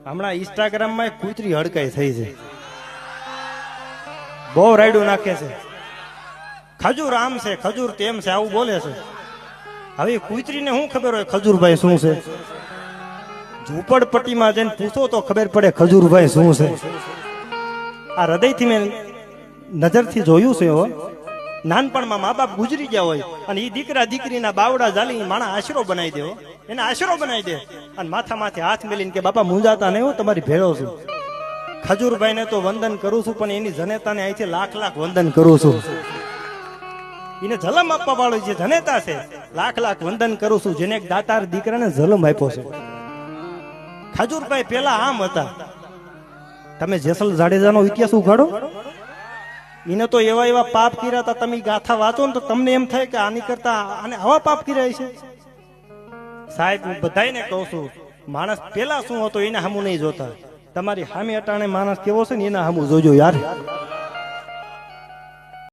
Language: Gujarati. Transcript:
હમણાં ઇન્સ્ટાગ્રામમાં એક કૂતરી હડકાઈ થઈ છે, બહુ રાયડું નાખે છે, ખજૂર આમ છે ખજૂર તેમ છે આવું બોલે છે. હવે કૂતરીને શું ખબર હોય ખજૂરભાઈ શું છે? ઝૂંપડપટ્ટીમાં જઈને પૂછો તો ખબર પડે ખજૂરભાઈ શું છે. આ હૃદયથી મેં નજરથી જોયું છે. હો, નાનપણમાં મા બાપ ગુજરી ગયા હોય અને એ દીકરા દીકરીના બાવડા ઝાલી માણા આશરો બનાવી દેવો, એને આશરો બનાવી દે અને માથા માથે હાથ મેલીને કે બાપા મુંજાતા નહીં, હું તમારી ભેળો છું. ખજૂરભાઈને તો વંદન કરું છું, પણ એની જનેતાને અહીંથી લાખ લાખ વંદન કરું છું. એને જલમ આપવા વાળો જે જનેતા છે, લાખ લાખ વંદન કરું છું, જેને એક દાતાર દીકરાને જલમ આપ્યો છે. ખજૂરભાઈ પેલા આમ હતા. તમે જેસલ જાડેજાનો ઇતિહાસ ઉઘાડો, એને તો એવા એવા પાપ કર્યા હતા. તમે ગાથા વાંચો ને તો તમને એમ થાય કે આની કરતા આને આવા પાપ કર્યા છે. સાહેબ, હું બધાને કહું છું, માણસ પેલા શું હતો એને સામું નહીં જોતા. તમારી સામે અટાણે માણસ કેવો છે ને એના સામું જોજો યાર.